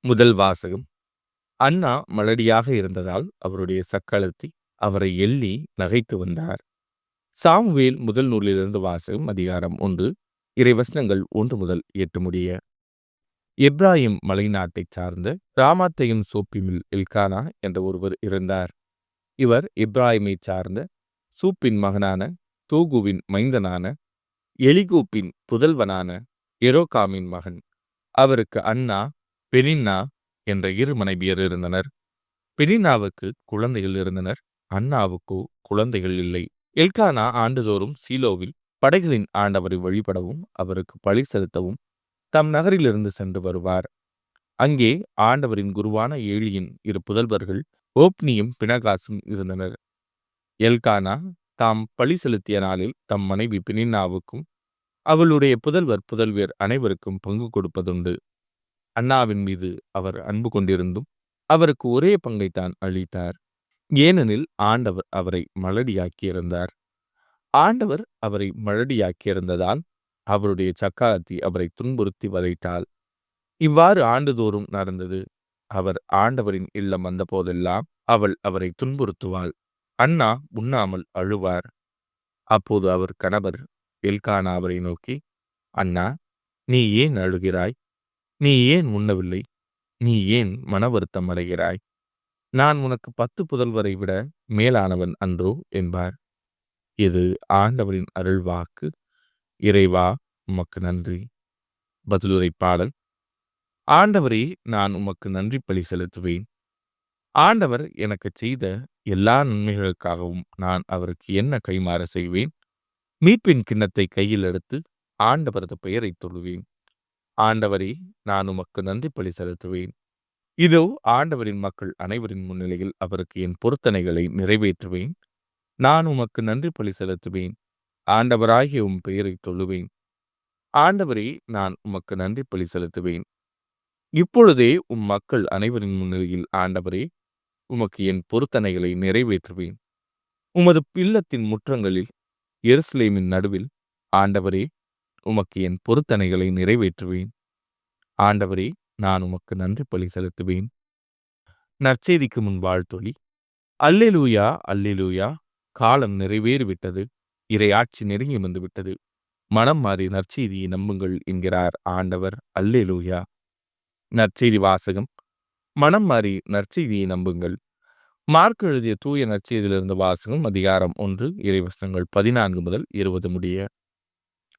முதல் வாசகம். அன்னா மலடியாக இருந்ததால் அவருடைய சக்களத்தி அவரை எள்ளி நகைத்து வந்தார். சாமுவேல் முதல் நூலிலிருந்து வாசகம். அதிகாரம் 1 இறைவசனங்கள் 1 முதல் 8 முடிய. எப்ராயிம் மலைநாட்டைச் சார்ந்த ராமாத்தையும் சோப்பிமில் எல்கானா என்ற ஒருவர் இருந்தார். இவர் எப்ராயிமைச் சார்ந்த சூப்பின் மகனான தூகுவின் மைந்தனான எலிகூப்பின் புதல்வனான எரோகாமின் மகன். அவருக்கு அன்னா, பெனின்னா என்ற இரு மனைவியர் இருந்தனர். பெனின்னாவுக்கு குழந்தைகள் இருந்தனர், அன்னாவுக்கோ குழந்தைகள் இல்லை. எல்கானா ஆண்டுதோறும் சீலோவில் படைகளின் ஆண்டவரை வழிபடவும் அவருக்கு பழி செலுத்தவும் தம் நகரிலிருந்து சென்று வருவார். அங்கே ஆண்டவரின் குருவான ஏலியின் இரு புதல்வர்கள் ஓப்னியும் பினகாசும் இருந்தனர். எல்கானா தாம் பழி செலுத்திய நாளில் தம் மனைவி பெனின்னாவுக்கும் அவளுடைய புதல்வர் புதல்வியர் அனைவருக்கும் பங்கு கொடுப்பதுண்டு. அன்னாவின் மீது அவர் அன்பு கொண்டிருந்தும் அவருக்கு ஒரே பங்கைத்தான் அளித்தார். ஏனெனில் ஆண்டவர் அவரை மலடியாக்கியிருந்தார். ஆண்டவர் அவரை மலடியாக்கியிருந்ததால் அவருடைய சக்காத்தி அவரை துன்புறுத்தி வதைத்தாள். இவ்வாறு ஆண்டுதோறும் நடந்தது. அவர் ஆண்டவரின் இல்லம் வந்த போதெல்லாம் அவள் அவரை துன்புறுத்துவாள். அன்னா உண்ணாமல் அழுவார். அப்போது அவர் கணவர் எல்கானா அவரை நோக்கி, அன்னா, நீ ஏன் அழுகிறாய்? நீ ஏன் உண்ணவில்லை? நீ ஏன் மன வருத்தம் அடைகிறாய்? நான் உனக்கு 10 புதல்வரை விட மேலானவன் அன்றோ என்பார். இது ஆண்டவரின் அருள்வாக்கு. இறைவா, உமக்கு நன்றி. பதிலுரை பாடல். ஆண்டவரே, நான் உமக்கு நன்றி பலி செலுத்துவேன். ஆண்டவர் எனக்கு செய்த எல்லா நன்மைகளுக்காகவும் நான் அவருக்கு என்ன கைமாற செய்வேன்? மீட்பின் கிண்ணத்தை கையில் எடுத்து ஆண்டவரது பெயரை தொழுவேன். ஆண்டவரே, நான் உமக்கு நன்றி பலி செலுத்துவேன். இதோ ஆண்டவரின் மக்கள் அனைவரின் முன்னிலையில் அவருக்கு என் பொருத்தனைகளை நிறைவேற்றுவேன். நான் உமக்கு நன்றி பலி செலுத்துவேன். ஆண்டவராகிய உம் பெயரை தொழுவேன். ஆண்டவரே, நான் உமக்கு நன்றி பலி செலுத்துவேன். இப்பொழுதே உம் மக்கள் அனைவரின் முன்னிலையில் ஆண்டவரே, உமக்கு என் பொருத்தனைகளை நிறைவேற்றுவேன். உமது இல்லத்தின் முற்றங்களில் எருசலேமின் நடுவில் ஆண்டவரே, உமக்கு என் பொருத்தனைகளை நிறைவேற்றுவேன். ஆண்டவரே, நான் உமக்கு நன்றி பலி செலுத்துவேன். நற்செய்திக்கு முன் வாழ்த்தொலி. அல்லேலூயா, அல்லேலூயா, காலம் நிறைவேறிவிட்டது, இறையாட்சி நெருங்கி வந்துவிட்டது, மனம் மாறி நற்செய்தியை நம்புங்கள் என்கிறார் ஆண்டவர். அல்லேலூயா. நற்செய்தி வாசகம். மனம் மாறி நற்செய்தியை நம்புங்கள். மார்க் எழுதிய தூய நற்செய்தியிலிருந்து வாசகம். அதிகாரம் 1 இறைவசனங்கள் 14 முதல் 20 முடிய.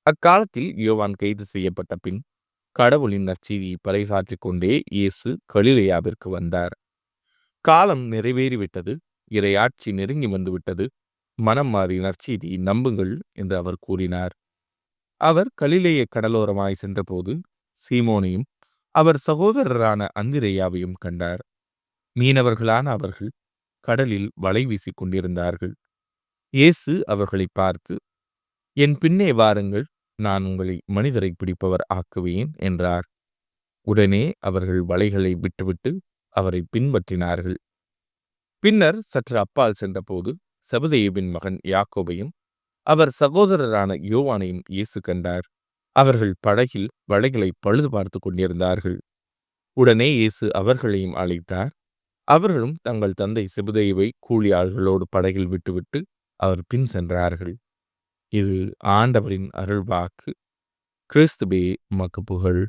அக்காலத்தில் யோவான் கைது செய்யப்பட்ட பின் கடவுளின் நற்செய்தியை பறைசாற்றிக் கொண்டே இயேசு கலிலேயாவிற்கு வந்தார். காலம் நிறைவேறிவிட்டது, இறையாட்சி நெருங்கி வந்துவிட்டது, மனம் மாறி நற்செய்தியை நம்புங்கள் என்று அவர் கூறினார். அவர் கலிலேய கடலோரமாய் சென்றபோது சீமோனையும் அவர் சகோதரரான அந்திரேயாவையும் கண்டார். மீனவர்களான அவர்கள் கடலில் வலை வீசிக் கொண்டிருந்தார்கள். இயேசு அவர்களை பார்த்து, என் பின்னே வாருங்கள், நான் உங்களை மனிதரை பிடிப்பவர் ஆக்குவேன் என்றார். உடனே அவர்கள் வலைகளை விட்டுவிட்டு அவரை பின்பற்றினார்கள். பின்னர் சற்று அப்பால் சென்றபோது செபதேயுவின் மகன் யாக்கோபையும் அவர் சகோதரரான யோவானையும் இயேசு கண்டார். அவர்கள் படகில் வலைகளை பழுது பார்த்து கொண்டிருந்தார்கள். உடனே இயேசு அவர்களையும் அழைத்தார். அவர்களும் தங்கள் தந்தை செபதேயுவை கூலி ஆள்களோடு படகில் விட்டுவிட்டு அவர் பின் சென்றார்கள். இது ஆண்டவரின் அருள்வாக்கு. கிறிஸ்துவே, உமக்கு புகழ்.